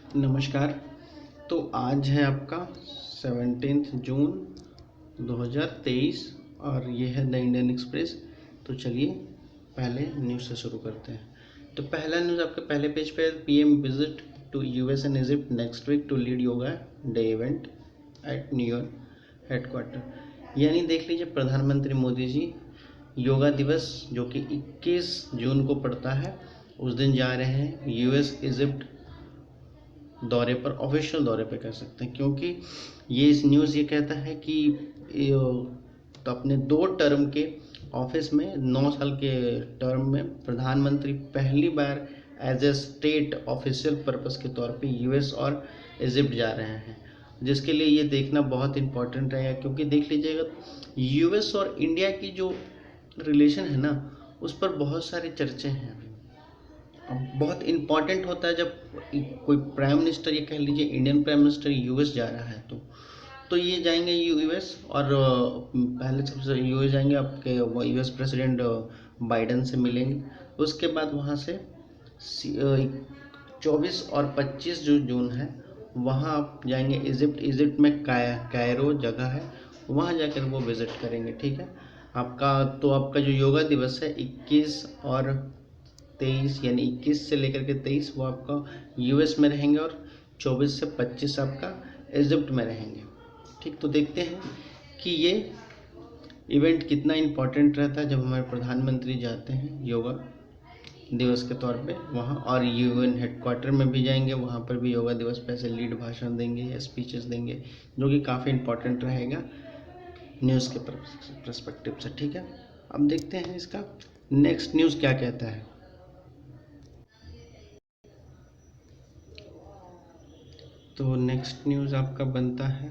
नमस्कार। तो आज है आपका 17 जून 2023 और ये है द इंडियन एक्सप्रेस। तो चलिए पहले न्यूज़ से शुरू करते हैं। तो पहला न्यूज़ आपके पहले पेज पे, PM visit to US and Egypt next week to lead yoga day event at New York headquarter. यानी देख लीजिए, प्रधानमंत्री मोदी जी योगा दिवस जो कि 21 जून को पड़ता है, उस दिन जा रहे हैं यूएस इजिप्ट दौरे पर, ऑफिशियल दौरे पर कह सकते हैं, क्योंकि ये इस न्यूज़ ये कहता है कि तो अपने 2 टर्म के ऑफिस में 9 साल के टर्म में प्रधानमंत्री पहली बार as a state official purpose के तौर पे यूएस और इजिप्ट जा रहे हैं, जिसके लिए ये देखना बहुत इम्पोर्टेंट रहेगा। क्योंकि देख लीजिएगा, यूएस और इंडिया की जो रिलेशन है ना, उस पर बहुत सारी चर्चे हैं। अब बहुत इम्पॉर्टेंट होता है जब कोई प्राइम मिनिस्टर, ये कह लीजिए इंडियन प्राइम मिनिस्टर यूएस जा रहा है, तो ये जाएंगे यूएस, और पहले सबसे यूएस जाएंगे, आपके यूएस प्रेसिडेंट बाइडन से मिलेंगे। उसके बाद वहाँ से 24 और 25 जो जून है, वहाँ आप जाएंगे इजिप्ट में कायरो जगह है, वहाँ जाकर वो विज़िट करेंगे। ठीक है आपका जो योगा दिवस है 21 और 23, यानी 21 से लेकर के 23 वो आपका यूएस में रहेंगे, और 24 से 25 आपका इजिप्ट में रहेंगे। ठीक, तो देखते हैं कि ये इवेंट कितना इम्पोर्टेंट रहता है जब हमारे प्रधानमंत्री जाते हैं योगा दिवस के तौर पे वहाँ, और यूएन हेडक्वार्टर में भी जाएंगे, वहाँ पर भी योगा दिवस पे ऐसे लीड भाषण देंगे या स्पीचेस देंगे, जो कि काफ़ी इम्पोर्टेंट रहेगा न्यूज़ के परस्पेक्टिव से। ठीक है, अब देखते हैं इसका नेक्स्ट न्यूज़ क्या कहता है। तो नेक्स्ट न्यूज़ आपका बनता है,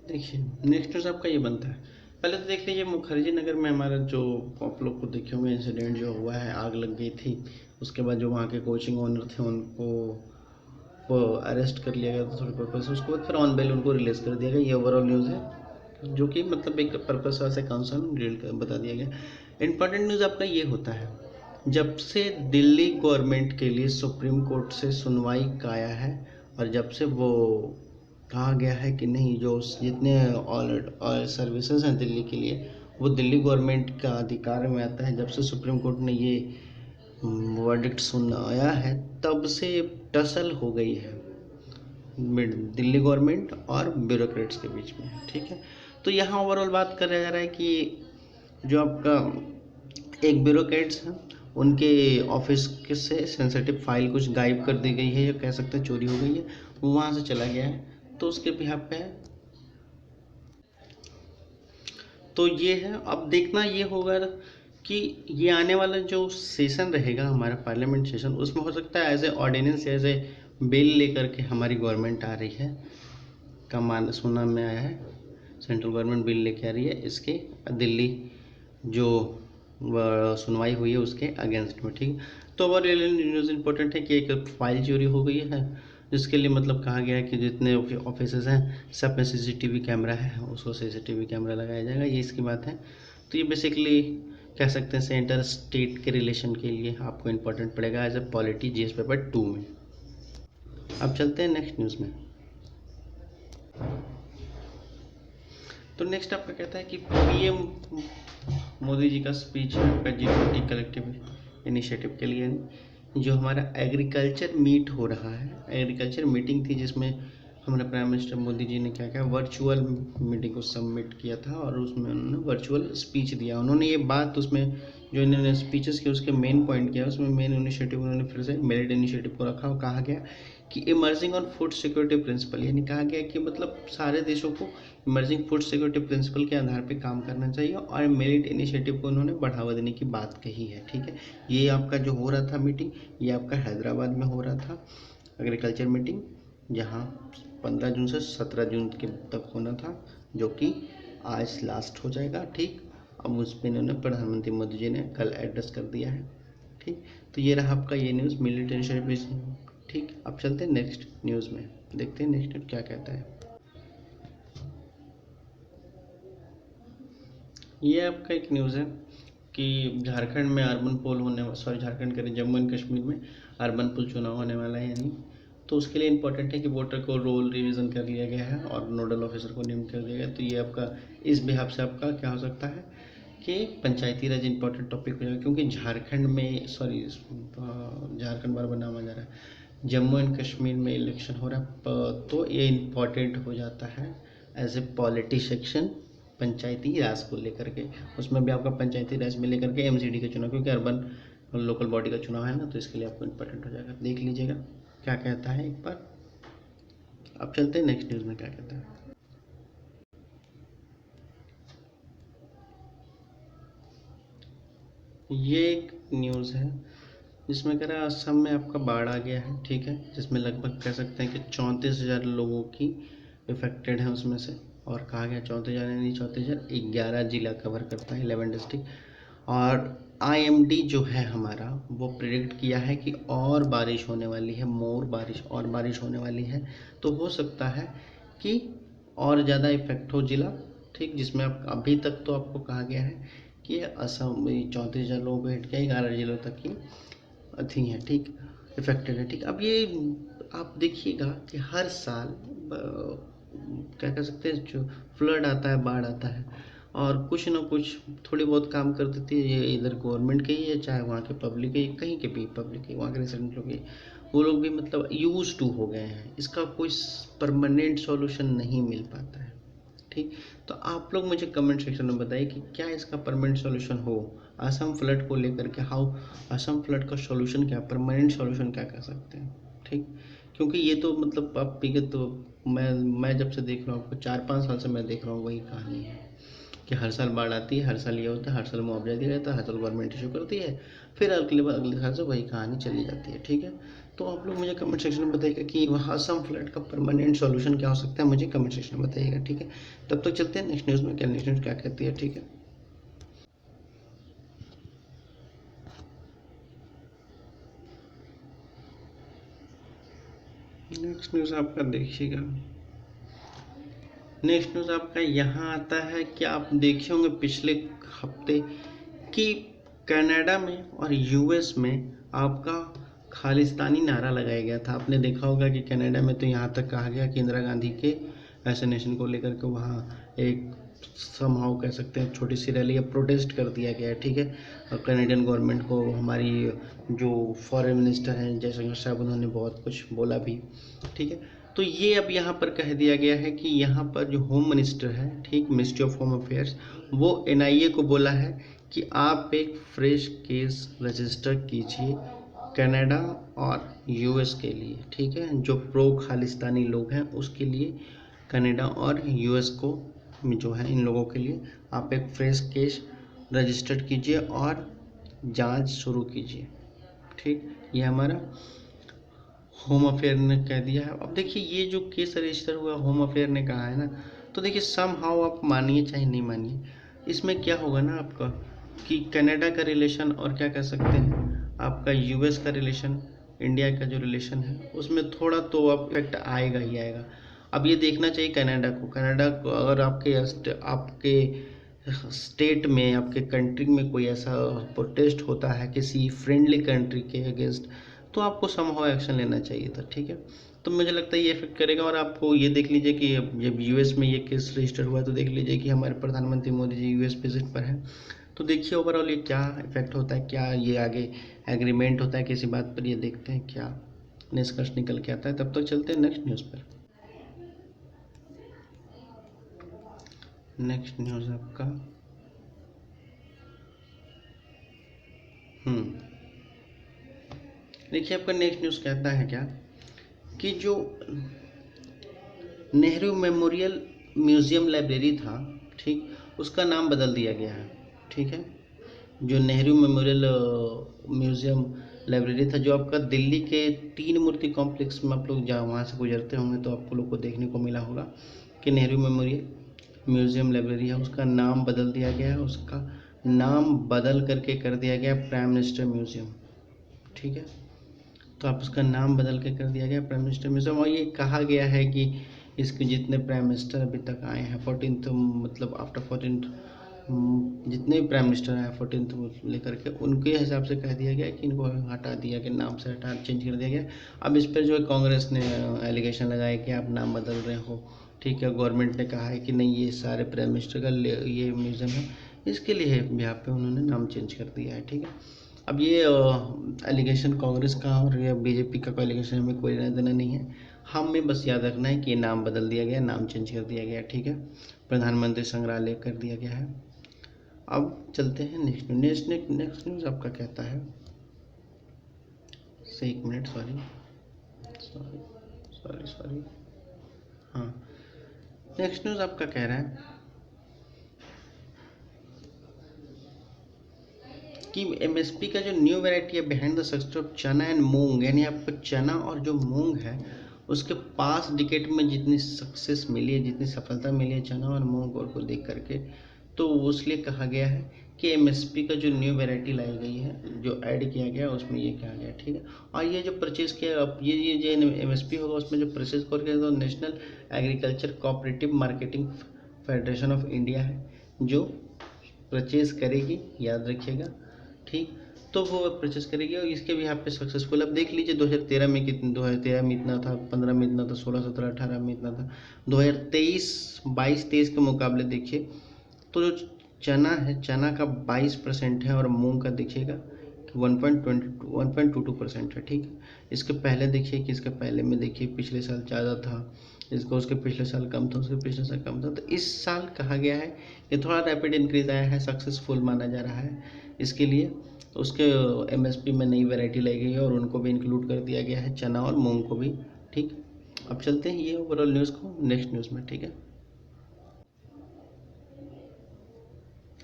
देखिए नेक्स्ट न्यूज़ आपका ये बनता है, पहले तो देख लीजिए मुखर्जी नगर में हमारा जो आप लोग को देखे होंगे इंसिडेंट जो हुआ है, आग लग गई थी। उसके बाद जो वहाँ के कोचिंग ओनर थे उनको वो अरेस्ट कर लिया गया था थोड़ी पर्पज से, उसके बाद फिर ऑन बेल उनको रिलीज़ कर दिया गया। ये ओवरऑल न्यूज़ है, जो कि मतलब एक पर्पज से कंसर्न बता दिया गया। इंपॉर्टेंट न्यूज़ आपका ये होता है, जब से दिल्ली गवर्नमेंट के लिए सुप्रीम कोर्ट से सुनवाई आया है, और जब से वो कहा गया है कि नहीं, जो जितने ऑल सर्विसेज हैं दिल्ली के लिए, वो दिल्ली गवर्नमेंट का अधिकार में आता है, जब से सुप्रीम कोर्ट ने ये वर्डिक्ट सुनाया है, तब से टसल हो गई है दिल्ली गवर्नमेंट और ब्यूरोक्रेट्स के बीच में। ठीक है, तो यहाँ ओवरऑल बात कर जा रहा है कि जो आपका एक ब्यूरोक्रेट्स हैं, उनके ऑफिस के से सेंसिटिव फाइल कुछ गायब कर दी गई है, या कह सकते हैं चोरी हो गई है, वो वहाँ से चला गया है, तो उसके बिहाफ पे है। तो ये है, अब देखना ये होगा कि ये आने वाला जो सेशन रहेगा हमारा पार्लियामेंट सेशन, उसमें हो सकता है as a ordinance, as a bill लेकर के हमारी गवर्नमेंट आ रही है, का मान सुना में आया है, सेंट्रल गवर्नमेंट बिल लेके आ रही है इसके दिल्ली जो सुनवाई हुई है उसके अगेंस्ट में। ठीक, तो ओवर न्यूज़ इंपॉर्टेंट है कि एक फाइल चोरी हो गई है, जिसके लिए मतलब कहा गया है कि जितने ऑफिस हैं सब में सीसीटीवी कैमरा है, उसको सीसीटीवी कैमरा लगाया जाएगा, ये इसकी बात है। तो ये बेसिकली कह सकते हैं सेंटर स्टेट के रिलेशन के लिए आपको इम्पोर्टेंट पड़ेगा as a polity GS paper 2 में। अब चलते हैं नेक्स्ट न्यूज़ में। तो नेक्स्ट आपका कहता है कि पीएम मोदी जी का स्पीच है आपका G20 कलेक्टिव इनिशिएटिव के लिए, जो हमारा एग्रीकल्चर मीट हो रहा है, एग्रीकल्चर मीटिंग थी, जिसमें हमारे प्राइम मिनिस्टर मोदी जी ने क्या क्या वर्चुअल मीटिंग को सबमिट किया था, और उसमें उन्होंने वर्चुअल स्पीच दिया। उन्होंने ये बात उसमें जो इन्होंने स्पीचेस किए उसके मेन पॉइंट किया, उसमें मेन इनिशिएटिव उन्होंने फिर से मिलेट इनिशिएटिव को रखा, और कहा गया कि emerging on food security principle, यानी कहा गया कि मतलब सारे देशों को इमर्जिंग फूड सिक्योरिटी प्रिंसिपल के आधार पे काम करना चाहिए, और मिलेट इनिशिएटिव को उन्होंने बढ़ावा देने की बात कही है। ठीक है, ये आपका जो हो रहा था मीटिंग, ये आपका हैदराबाद में हो रहा था एग्रीकल्चर मीटिंग, जहाँ 15 जून से 17 जून के तक होना था, जो कि आज लास्ट हो जाएगा। ठीक, अब उस पर इन्होंने प्रधानमंत्री मोदी जी ने कल एड्रेस कर दिया है। ठीक, तो ये रहा आपका ये न्यूज़ मिलिट्री इनिशिएटिव। ठीक, अब चलते हैं नेक्स्ट न्यूज़ में, देखते हैं नेक्स्ट न्यूज़ क्या कहता है। ये आपका एक न्यूज़ है, कि झारखंड में अर्बन पोल झारखंड के जम्मू एंड कश्मीर में अर्बन पोल चुनाव होने वाला है यानी, तो उसके लिए इम्पोर्टेंट है कि वोटर को रोल रिवीजन कर लिया गया है और नोडल ऑफिसर को नियुक्त कर दिया गया। तो ये आपका इस बिहाफ से आपका क्या हो सकता है कि पंचायती राज इंपॉर्टेंट टॉपिक हो जाएगा, क्योंकि झारखंड में झारखंड बार नाम आ जा रहा है, जम्मू एंड कश्मीर में इलेक्शन हो रहा है, तो ये इम्पॉर्टेंट हो जाता है एज ए पॉलिटी सेक्शन पंचायती राज को लेकर के। उसमें भी आपका पंचायती राज में लेकर के एमसीडी का चुनाव, क्योंकि अर्बन लोकल बॉडी का चुनाव है ना, तो इसके लिए आपको इम्पोर्टेंट हो जाएगा। देख लीजिएगा क्या कहता है एक बार। अब चलते हैं नेक्स्ट न्यूज़ में क्या कहता है। ये एक न्यूज़ है जिसमें कह रहा है असम में आपका बाढ़ आ गया है, ठीक है, जिसमें लगभग कह सकते हैं कि 34,000 लोगों की इफेक्टेड है उसमें से। और कहा गया 34,000 यानी 34,000 11 जिला कवर करता है, 11 डिस्ट्रिक्ट। और IMD जो है हमारा वो प्रिडिक्ट किया है कि और बारिश होने वाली है, और बारिश होने वाली है, तो हो सकता है कि और ज़्यादा इफेक्ट हो जिला, ठीक, जिसमें आप अभी तक तो आपको कहा गया है कि असम 34,000 लोगों को हिट किया, 11 जिलों तक की अथी है, ठीक, इफेक्टेड है, ठीक। अब ये आप देखिएगा कि हर साल क्या कह सकते हैं, जो फ्लड आता है, बाढ़ आता है, और कुछ ना कुछ थोड़ी बहुत काम कर देती है, ये इधर गवर्नमेंट के ही है, चाहे वहाँ के पब्लिक है, कहीं के भी पब्लिक है, वहाँ के रेसिडेंट लोग हैं, वो लोग भी मतलब यूज टू हो गए हैं, इसका कोई परमानेंट सॉल्यूशन नहीं मिल पाता है, ठीक। तो आप लोग मुझे कमेंट सेक्शन में बताइए कि क्या इसका परमानेंट सॉल्यूशन हो असम फ्लड को लेकर के, हाउ असम फ्लड का सॉल्यूशन क्या, परमानेंट सॉल्यूशन क्या कर सकते हैं, ठीक। क्योंकि ये तो मतलब आप विगत तो मैं जब से देख रहा हूँ, आपको 4-5 साल से मैं देख रहा हूँ, वही कहानी है कि हर साल बाढ़ आती है, हर साल ये होता है, हर साल मुआवजा दिया जाता है, हर साल गवर्नमेंट इशू करती है, फिर अगले साल से वही कहानी चली जाती है, ठीक है। तो आप लोग मुझे कमेंट सेक्शन में बताइएगा कि वहाँ असम फ्लड का परमानेंट सॉल्यूशन क्या हो सकता है, मुझे कमेंट सेक्शन में बताइएगा, ठीक है। तब तक चलते हैं नेक्स्ट न्यूज़ में, नेक्स्ट न्यूज़ क्या कहती है, ठीक है। नेक्स्ट न्यूज़ आपका देखिएगा, नेक्स्ट न्यूज़ आपका यहाँ आता है कि आप देखे होंगे पिछले हफ्ते कि कनाडा में और US में आपका खालिस्तानी नारा लगाया गया था। आपने देखा होगा कि कनाडा में तो यहाँ तक कहा गया कि इंदिरा गांधी के असैसिनेशन को लेकर के वहाँ एक समहाउ कह सकते हैं छोटी सी रैली या प्रोटेस्ट कर दिया गया है, ठीक है। कनाडियन गवर्नमेंट को हमारी जो फॉरेन मिनिस्टर हैं जयशंकर साहब, उन्होंने बहुत कुछ बोला भी, ठीक है। तो ये अब यहाँ पर कह दिया गया है कि यहाँ पर जो होम मिनिस्टर है, ठीक, मिनिस्ट्री ऑफ होम अफेयर्स, वो NIA को बोला है कि आप एक फ्रेश केस रजिस्टर कीजिए कनाडा और US के लिए, ठीक है, जो प्रो खालिस्तानी लोग हैं उसके लिए, कनाडा और US को जो है इन लोगों के लिए आप एक फ्रेश केस रजिस्टर कीजिए और जांच शुरू कीजिए, ठीक। ये हमारा होम अफेयर ने कह दिया है। अब देखिए ये जो केस रजिस्टर हुआ होम अफेयर ने कहा है ना, तो देखिए सम हाउ आप मानिए चाहे नहीं मानिए, इसमें क्या होगा ना आपका कि कनाडा का रिलेशन और क्या कह सकते हैं आपका US का रिलेशन, इंडिया का जो रिलेशन है उसमें थोड़ा तो आप इफेक्ट आएगा ही आएगा। अब ये देखना चाहिए कनाडा को अगर आपके स्टेट में, आपके कंट्री में कोई ऐसा प्रोटेस्ट होता है किसी फ्रेंडली कंट्री के अगेंस्ट, तो आपको समहाउ एक्शन लेना चाहिए था, ठीक है। तो मुझे लगता है ये इफेक्ट करेगा। और आपको ये देख लीजिए कि जब US में ये केस रजिस्टर हुआ तो देख लीजिए कि हमारे प्रधानमंत्री मोदी जी US विजिट पर हैं, तो देखिए ओवरऑल ये क्या इफेक्ट होता है, क्या ये आगे एग्रीमेंट होता है किसी बात पर, ये देखते हैं क्या निष्कर्ष निकल के आता है। तब तक चलते हैं नेक्स्ट न्यूज़ पर। नेक्स्ट न्यूज़ आपका देखिए आपका नेक्स्ट न्यूज़ कहता है क्या कि जो नेहरू मेमोरियल म्यूज़ियम लाइब्रेरी था, ठीक, उसका नाम बदल दिया गया है, ठीक है। जो नेहरू मेमोरियल म्यूज़ियम लाइब्रेरी था जो आपका दिल्ली के 3 मूर्ति कॉम्प्लेक्स में, आप लोग जहाँ वहाँ से गुजरते होंगे तो आपको लोग को देखने को मिला होगा कि नेहरू मेमोरियल म्यूज़ियम लाइब्रेरी है, उसका नाम बदल दिया गया है। उसका नाम बदल करके कर दिया गया प्राइम मिनिस्टर म्यूज़ियम, ठीक है। तो आप उसका नाम बदल के कर दिया गया प्राइम मिनिस्टर म्यूज़ियम। और ये कहा गया है कि इसके जितने प्राइम मिनिस्टर अभी तक आए हैं 14th मतलब आफ्टर 14th जितने भी प्राइम मिनिस्टर हैं 14th लेकर के उनके हिसाब से कह दिया गया कि इनको हटा दिया कि नाम से हटा चेंज कर दिया गया। अब इस पर जो है कांग्रेस ने एलिगेशन लगाया कि आप नाम बदल रहे हो, ठीक है। गवर्नमेंट ने कहा है कि नहीं, ये सारे प्राइम मिनिस्टर का ये म्यूज़ियम है, इसके लिए यहाँ पे उन्होंने नाम चेंज कर दिया है, ठीक है। अब ये एलिगेशन कांग्रेस का और या बीजेपी का कोई एलिगेशन हमें कोई लेना देना नहीं है। हमें बस याद रखना है कि ये नाम बदल दिया गया, नाम चेंज कर दिया गया, ठीक है। प्रधानमंत्री संग्रहालय कर दिया गया है। अब चलते हैं नेक्स्ट न्यूज़ आपका कहता है, से 1 मिनट, सॉरी, हाँ। नेक्स्ट न्यूज़ आपका कह रहा है कि एमएसपी का जो न्यू वैरायटी है बिहाइंड द सक्सेस ऑफ चना एंड मूंग, यानी आपको चना और जो मूंग है उसके पास डिकेट में जितनी सक्सेस मिली है, जितनी सफलता मिली है चना और मूंग को देख करके, तो उसलिए कहा गया है कि एमएसपी का जो न्यू वैरायटी लाई गई है, जो ऐड किया गया उसमें ये कहा गया, ठीक है। और ये जो परचेज़ किया, अब ये जो एमएसपी होगा उसमें जो परचेज करके तो national agriculture cooperative marketing federation of India है जो परचेज़ करेगी, याद रखिएगा, ठीक। तो वो परचेस करेगी और इसके भी यहाँ पे सक्सेसफुल। अब देख लीजिए 2013 में कितने, 2013 में इतना था, 15 में इतना था, 16, 17, 18 में इतना था, 2023, 22-23 के मुकाबले देखिए तो जो चना है, चना का 22% है और मूंग का देखिएगा 1.22% है, ठीक है। इसके पहले देखिए कि इसके पहले में देखिए पिछले साल ज़्यादा था, इसको उसके पिछले साल कम था, उसके पिछले साल कम था। तो इस साल कहा गया है कि थोड़ा रैपिड इंक्रीज आया है, सक्सेसफुल माना जा रहा है। इसके लिए उसके एमएसपी में नई वैरायटी लाई गई है और उनको भी इंक्लूड कर दिया गया है, चना और मूंग को भी, ठीक। अब चलते हैं ये ओवरऑल न्यूज़ को नेक्स्ट न्यूज़ में, ठीक है।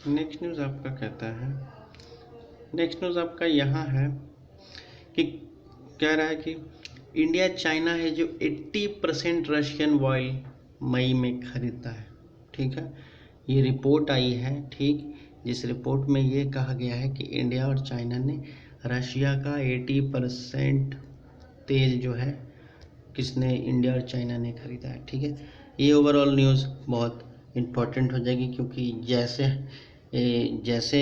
नेक्स्ट न्यूज़ आपका कहता है, नेक्स्ट न्यूज़ आपका यहाँ है कि कह रहा है कि इंडिया चाइना है जो 80% रशियन ऑयल मई में खरीदता है, ठीक है। ये रिपोर्ट आई है, ठीक, जिस रिपोर्ट में ये कहा गया है कि इंडिया और चाइना ने रशिया का 80% तेल जो है किसने, इंडिया और चाइना ने खरीदा है, ठीक है। ये ओवरऑल न्यूज़ बहुत इम्पोर्टेंट हो जाएगी क्योंकि जैसे जैसे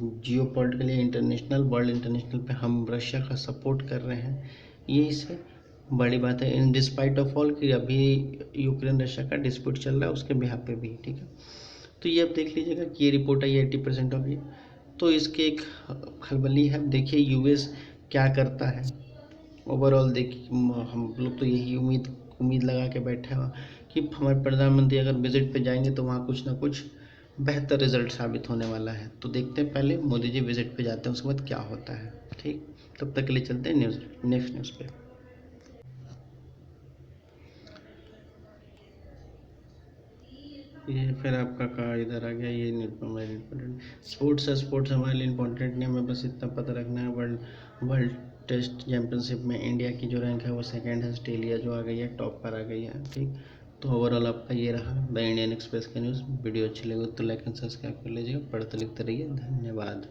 जियो पॉलिटिकली इंटरनेशनल वर्ल्ड इंटरनेशनल पे हम रशिया का सपोर्ट कर रहे हैं, ये इससे बड़ी बात है। इन डिस्पाइट ऑफ ऑल कि अभी यूक्रेन रशिया का डिस्प्यूट चल रहा है उसके बिहाफ पे भी, ठीक है। तो ये अब देख लीजिएगा कि ये रिपोर्ट आई 80% ऑफ ये, तो इसके एक खलबली है। देखिए यूएस क्या करता है ओवरऑल। देखिए हम लोग तो यही उम्मीद लगा के बैठे हैं कि हमारे प्रधानमंत्री अगर विजिट पे जाएंगे तो वहाँ कुछ ना कुछ बेहतर रिजल्ट साबित होने वाला है। तो देखते हैं, पहले मोदी जी विजिट पे जाते हैं उसके बाद क्या होता है, ठीक। तब तक के लिए चलते हैं नेक्स्ट न्यूज़ पे। ये फिर आपका कहा इधर आ गया, ये हमारे इम्पोर्टेंट स्पोर्ट्स है। स्पोर्ट्स हमारे लिए इम्पोर्टेंट नहीं, हमें बस इतना पता रखना है वर्ल्ड टेस्ट चैंपियनशिप में इंडिया की जो रैंक है वो सेकंड है, ऑस्ट्रेलिया जो आ गई है टॉप पर आ गई है, ठीक। तो ओवरऑल आपका ये रहा द इंडियन एक्सप्रेस का न्यूज़। वीडियो अच्छी लगी तो लाइक एंड सब्सक्राइब कर लीजिएगा, पढ़ते लिखते रहिए, धन्यवाद।